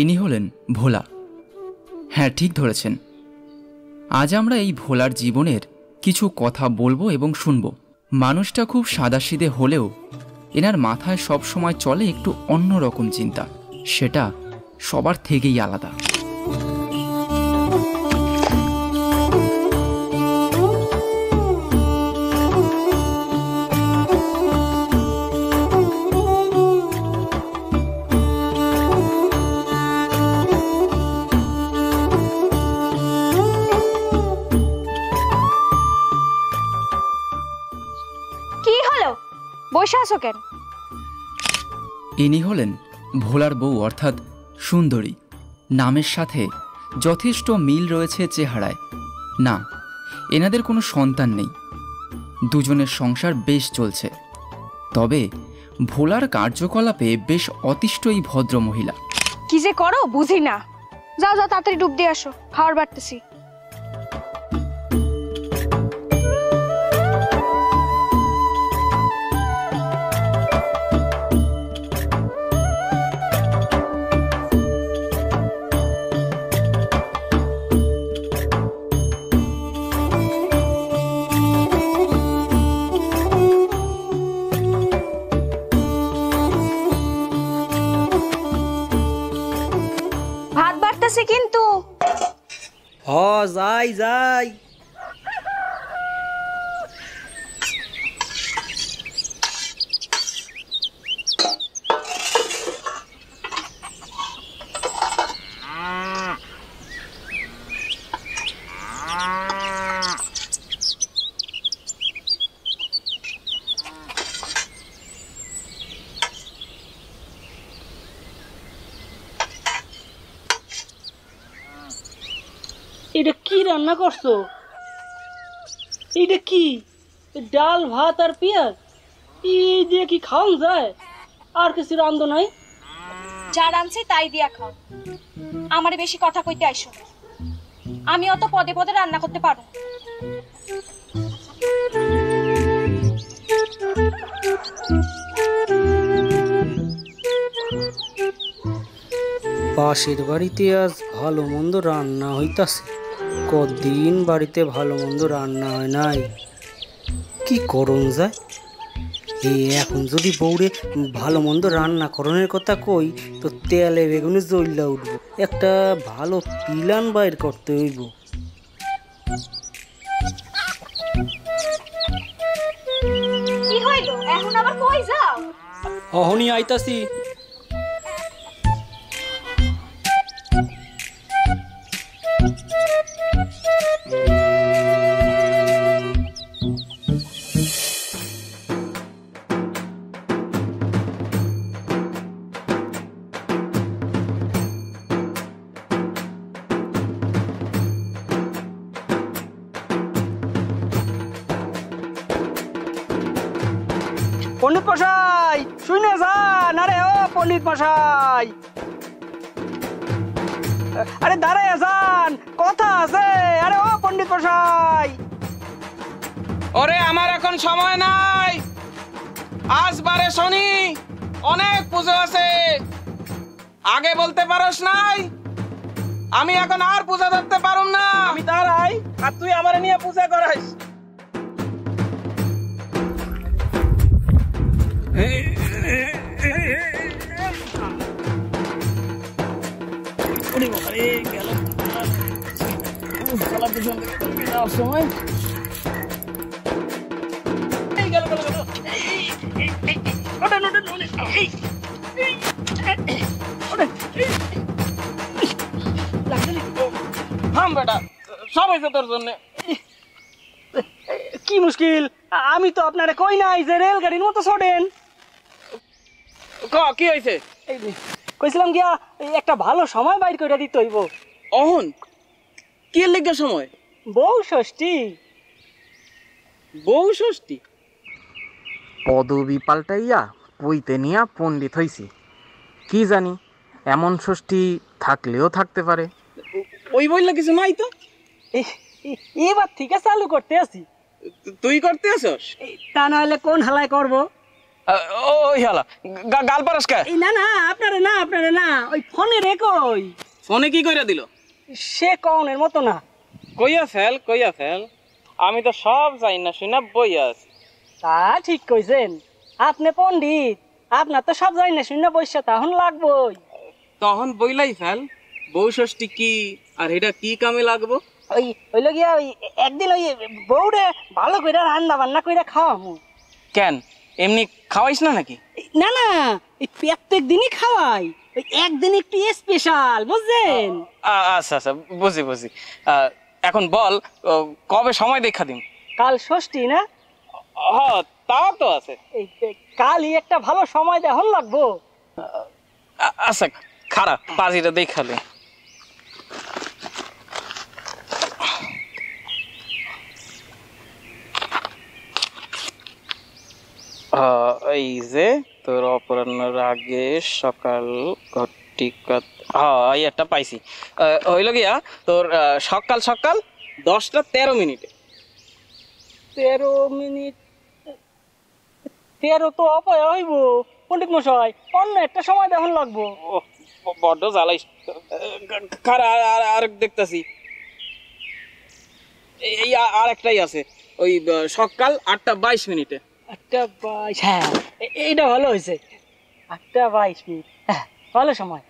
ইনি হলেন ভোলা। হ্যাঁ, ঠিক ধরেছেন। আজ আমরা এই ভোলার জীবনের কিছু কথা বলবো এবং শুনব। মানুষটা খুব সাদাসিধে হলেও এনার মাথায় সব সময় চলে একটু অন্যরকম চিন্তা, সেটা সবার থেকেই আলাদা। বসে আছো কেন? ইনি হলেন ভোলার বউ, অর্থাৎ সুন্দরী। নামের সাথে যথেষ্ট মিল রয়েছে চেহারায়। না, এনাদের কোনো সন্তান নেই, দুজনের সংসার বেশ চলছে। তবে ভোলার কার্যকলাপে বেশ অতিষ্ঠ এই ভদ্র মহিলা। কি যে করো বুঝি না। যাও যাও, তাড়াতাড়ি ডুব দিয়ে আসো, খাবার বাড়তেছি। কিন্তু যাই যাই। এটা কি রান্না করছো? এটা কি? ডাল ভাত আর পেঁয়াজ, এই দিয়ে কি খাওয়া যায়? আর কিছু রান্ধো নাই? যা রাঁধছি তাই দিয়া খাও। আমারে বেশি কথা কইতে আইসো। আমি অত পদে পদে রান্না করতে পারো। পাশের বাড়িতে আজ ভালো মন্দ রান্না হইতাছে। কদিন বাড়িতে ভালো মন্দ রান্না হয় নাই, কি করণ যায়? এখন যদি বউরে ভালো মন্দ রান্না করণের কথা কই তো তেলে বেগুনে জ্বললা উঠবো। একটা ভালো প্ল্যান বাইর করতে হইব। কি হইল? এখন আবার কই যাও? অহনি আইতাছি। পণ্ডিত মশাই শুনে যান। আরে ও পণ্ডিত মশাই, আরে দাঁড়ায় যান, কথা আছে। আরে ও পণ্ডিত মশাই। ওরে আমার এখন সময় নাই, আজ বারে শনি, অনেক পুজো আছে। আগে বলতে পারস নাই? আমি এখন আর পূজা ধরতে পারুম না। আমি দাঁড়াই আর তুই আমার নিয়ে পূজা করাইস। সময় সব হয়েছে তোর জন্য। কি মুশকিল? আমি তো আপনারে কই নাই যে রেলগাড়ির মতো ছোটেন। কি হয়েছে? কইছিলাম গিয়া একটা ভালো সময় বাইর করে দিতে হইব। অহন কি লেগে সময়? বউ ষষ্ঠী। বউ ষষ্ঠী? পদবি পাল্টাইয়া পইতে নিয়া পণ্ডিত হইছি। কি জানি এমন ষষ্ঠী থাকলেও থাকতে পারে। ওই বললে কিছু নাই তো। এবার ঠিক আছে, চালু করতে আছি। তুই করতে আসস? তা না হলে কোন হালায় করবো? ওই হালা গাল পারস কে? এই না না আপনারে না ওই ফোনে রে কই ফোনে কি কইরা দিল? সে কনের মতো না। কইয়া ফেল আমি তো সব জানি না শুনা বই আছি। তা ঠিক কইছেন, আপনি পণ্ডিত, আপনার তো সব জানি না শুনে বইসা তখন লাগবই। তখন বইলাই ফেল বউ ষষ্ঠী কি আর এটা কি কামে লাগবো? ওই হইল গিয়া ওই একদিন ওই বউরে ভালো কইরা রান্না বান্না কইরা খাওয়ামু। কেন এমনি খাওয়াইস না নাকি? না না এই প্রত্যেক দিনই খাওয়াই, ওই একদিন একটু স্পেশাল, বুঝছেন? আচ্ছা বুঝি। এখন বল কবে সময় দেখা দিন? কাল ষষ্ঠী না? তাও তো আছে। এই কালই একটা ভালো সময় দেখন লাগবো। আচ্ছা খারাপ পাজিটা দেখালে। এই যে তোর অপরাহ্নের আগে সকাল ঘটিকা, এই একটা পাইছি। হইল গিয়া তোর সকাল 10টা 13 মিনিটে। 13 মিনিট? 13 তো অপয়া হইব পণ্ডিত মশাই, অন্য একটা সময় দেখন লাগবো। বড্ড জ্বালাইস। আর দেখতেছি এই আর একটাই আছে, ওই সকাল 8টা 22 মিনিটে। 8টা 22, হ্যাঁ এইটা ভালো হয়েছে। 8টা 22 মিনিট, হ্যাঁ ভালো সময়।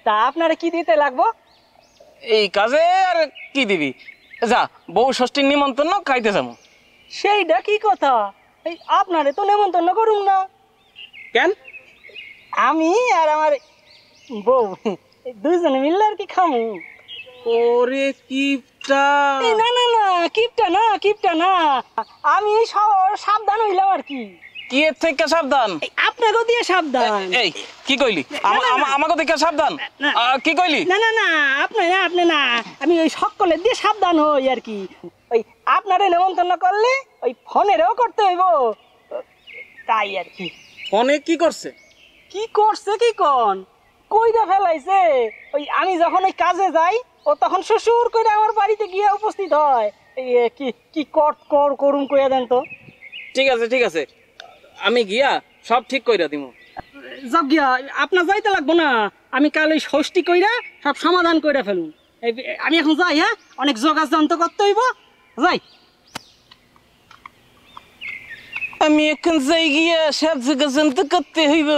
তা আপনারা কি দিতে লাগবো? এই কাজে আর কি দিবি, যা বউ ষষ্ঠীর নিমন্ত্রণ খাইতে যাবো। সেইটা কি কথা, এই আপনারে তো নেমন্তন্ন করুম না। কেন? আমি আর আমার বউ দুইজনে মিললে আর কি খামু। ওরে কিপটা! না কিপটা না, আমি সাবধান হইলাম আর কি। কি এর থেকে সাবধান? আপনাকেও দিয়ে সাবধান। এই কি কইলি? আমাকে থেকে সাবধান? কি কইলি? না আপনি না, আমি ওই সকলের দিয়ে সাবধান হই আর কি। ওই আপনারে নেমন্তন্ন করলে ওই ফোনেরও করতে হইব, তাই আর কি। ফোনে কি করছে? কি কন কইরা ফেলাইছে। ওই আমি যখন ওই কাজে যাই, ও তখন শ্বশুর করে আমার বাড়িতে গিয়ে উপস্থিত হয়। কি করুম কইয়া দেন তো। ঠিক আছে আমি গিয়া সব ঠিক কইরা দিমু। যাব গিয়া, আপনার যাইতে লাগবো না, আমি কাল ওই ষষ্ঠী কইরা সব সমাধান কইরা ফেলুন। আমি এখন যাই, হ্যাঁ অনেক যোগাযোগ করতে হইব, যাই। আমি এখন যাই গিয়া সব যোগাযোগ করতে হইব,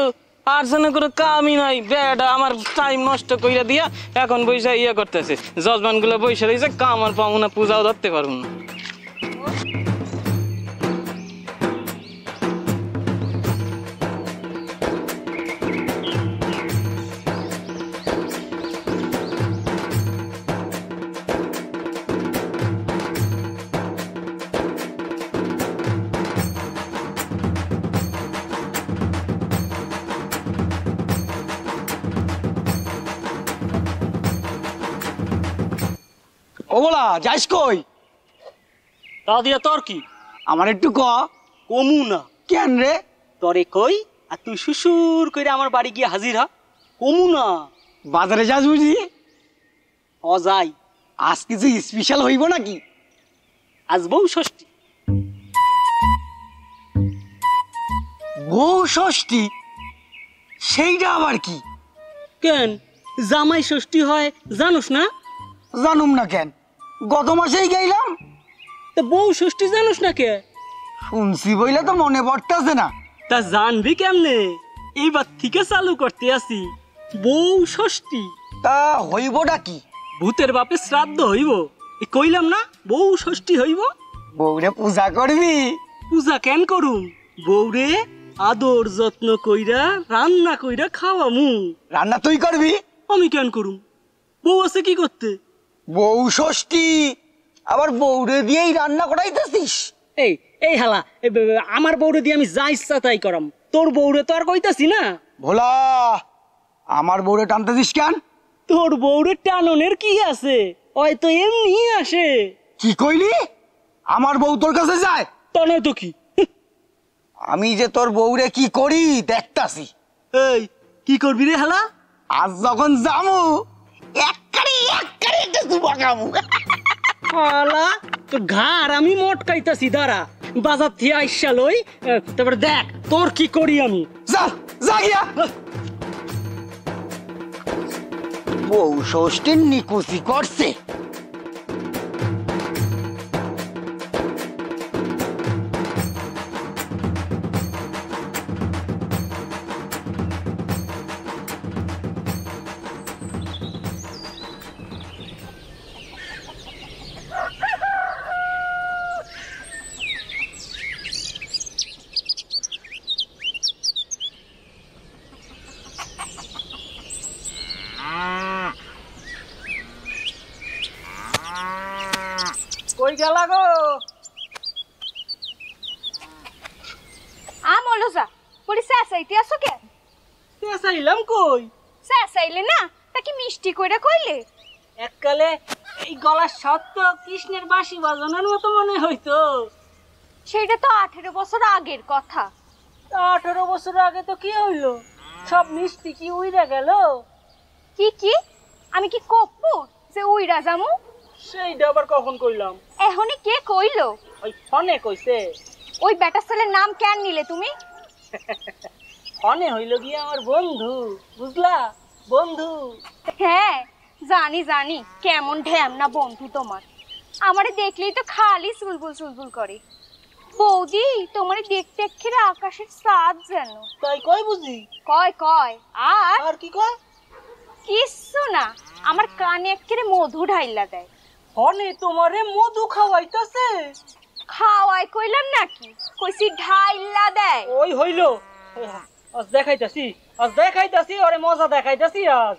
আর যেন করে কামই নাই। বেটা আমার টাইম নষ্ট কইরা দিয়া এখন বইসা করতেছে, জজমান গুলো বইসা রয়েছে, কাম আর পাবো না, পূজাও ধরতে পারবো না। ও বলা যাইস কই? তা দিয়া তোর কি? আমার একটু কমু না কেন রে? তরে কই আর তুই শ্বশুর করে আমার বাড়ি গিয়ে হাজির হ। কমু না। বাজারে যাস বুঝি? যাই। আজ কিছু স্পেশাল হইব নাকি? আজ বউ ষষ্ঠী। বউ ষষ্ঠী? সেইটা আবার কি? কেন জামাই ষষ্ঠী হয় জানোস না? জানুম না কেন, গত মাসেই গেলাম। তা বউ ষষ্ঠী জানোস না কে? শুনছি বইলে তো মনে পড়তেছে না। তা জানবি কেমনে, এইবার থেকে চালু করতে আসি বউ ষষ্ঠী। তা হইবটা কি? ভূতের বাপে শ্রাদ্ধ হইব, কইলাম না বউ ষষ্ঠী হইব। বউরে পূজা করবি? পূজা কেন করুম, বউরে আদর যত্ন কইরা রান্না কইরা খাওয়ামু। রান্না তুই করবি? আমি কেন করুম, বউ আছে কি করতে। বউ ষষ্ঠী আবার বউরে দিয়েই রান্না করাইতেছিস? এই হালা, আমার বউরে দিয়ে আমি যা ইচ্ছা তাই করাম, তোর বউরে তো আর কইতাছি না। ভোলা, আমার বউরে টানতেছিস কেন? তোর বউরে টাননের কি আছে, হয়তো এমনি আসে। কি কইলি? আমার বউ তোর কাছে যায়? তা নয় তো কি। আমি যে তোর বউরে কি করি দেখতাছি। এই কি করবি রে হালা? আজ যখন যামু এককারে একটা জুবা খামু। হালা তোর ঘাড় আমি মটকাইতাছি, দাঁড়া বাজার থেকে আইসা লই, তারপরে দেখ তোর কি করি আমি। যা যা গিয়া বউ ষষ্ঠীর নিকুচি করছে। কই গেলা গো? আমলো যা পরে চাইতে আসো কেন? চাইলাম কই? চাইলে না তা কি মিষ্টি কইরা কইলে? এককালে এই গলার স্বাদ তো কৃষ্ণের বাঁশি বাজানোর মতো মনে হইতো। সেটা তো 18 বছর আগের কথা। 18 বছর আগে তো কি হইলো? সব মিষ্টি কি উইরা গেল? কি আমি কি কপ্পু যে উইরা যামু? সেইটা আবার কখন কইলাম? এখনই কে কইলো? ওই ফোনে কইছে। ওই বেটা ছেলের নাম কেন নিলে তুমি? ফোনে হইলো গিয়ে আমার বন্ধু, বুঝলা? বন্ধু। হ্যাঁ জানি কেমন ঢ্যামনা বন্ধু তোমার। আমারে দেখলেই তো খালি চুলবুল করে। বৌদি তোমারে দেখতে এক্ষেরে আকাশের চাঁদ যেন। তাই কই বুঝি? কয় আর কি কয়? কিচ্ছু না, আমার কানে এক্ষেরে মধু ঢাইলা দেয়। ফোনে তোমারে মধু খাওয়াইতাছে? খাওয়াই কইলাম নাকি, কইছি ঢাইলা দেয়। ওই হইলো, আজ দেখাইতাছি ওরে মজা দেখাইতাছি আজ।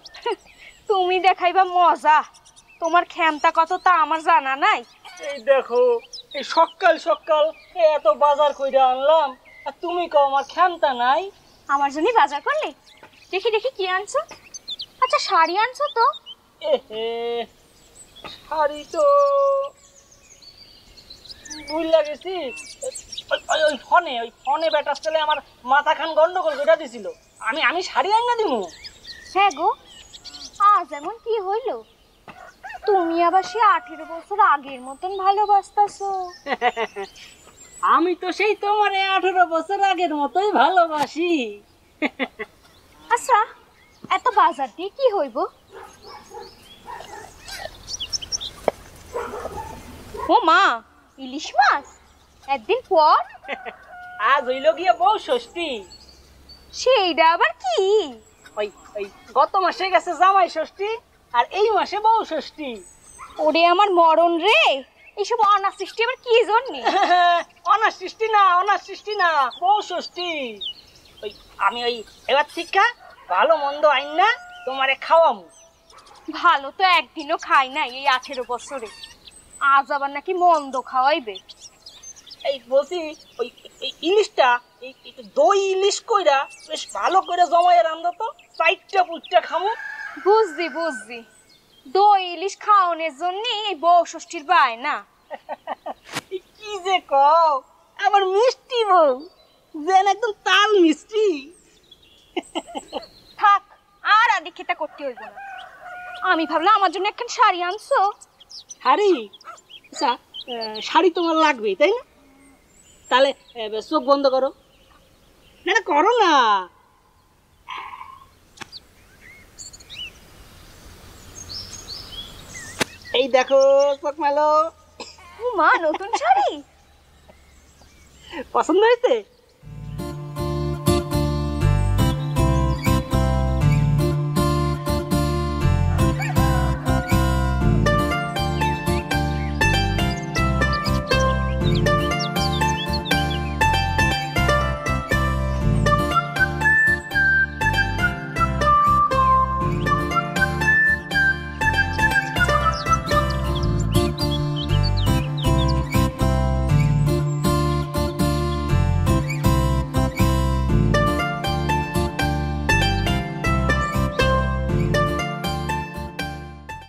তুমি দেখাইবা মজা, তোমার ক্ষমতা কত তা আমার জানা নাই। এই দেখো, এই সকাল এত বাজার কইরা আনলাম, আর তুমি কও আমার ক্ষমতা নাই। আমার জন্য বাজার করলে? দেখি কি আনছো? আচ্ছা শাড়ি আনছো তো? এহে, শাড়ি তো ভুইলা গেছি। ওই ফোনে বেটার ছেলে আমার মাথা খান গন্ডগোল কইরা দিছিল। আমি শাড়ি আইনা দিমু? হ্যাঁ গো, আজ এমন কি হইলো? তুমি আবার সে 18 বছর আগের মতন ভালোবাসতাছো। আমি তো সেই তোমারে 18 বছর আগের মতোই ভালোবাসি। আচ্ছা এত বাজার দিয়ে কি হইব? ও মা, ইলিশ মাছ একদিন পর? আজ হইল গিয়ে বউ ষষ্ঠী। সেইটা আবার কি? ওই গত মাসে গেছে জামাই ষষ্ঠী, আর এই মাসে বউ ষষ্ঠী। ওরে আমার মরণ রে, এইসব অনাসৃষ্টি আবার কি জন্যে? অনাসৃষ্টি না, বউ ষষ্ঠী। আমি এবার থেকে ভালো মন্দ আইন না তোমারে খাওয়ামু। ভালো তো একদিনও খাই নাই এই 18 বছরে, আজ আবার নাকি মন্দ খাওয়াইবে। এই বলছি এই ইলিশটা দই ইলিশ কইরা বেশ ভালো করে জমায়ে রান্ধো তো, চাইটা পুইটা খামু। বুঝছি, দই ইলিশ খাওয়ানোর জন্য এই বউ ষষ্ঠীর বায়না। কি যে কও, আবার মিষ্টি বউ, যেন একদম তাল মিষ্টি। থাক, আর আদি খেতা করতে হইব না। আমি ভাবলাম আমার জন্য একখান শাড়ি আনছো। শাড়ি? আচ্ছা, শাড়ি তোমার লাগবে তাই না? তাহলে চোখ বন্ধ করো। না করো না। এই দেখো চোখ মেলো। মা, নতুন শাড়ি পছন্দ হয়েছে?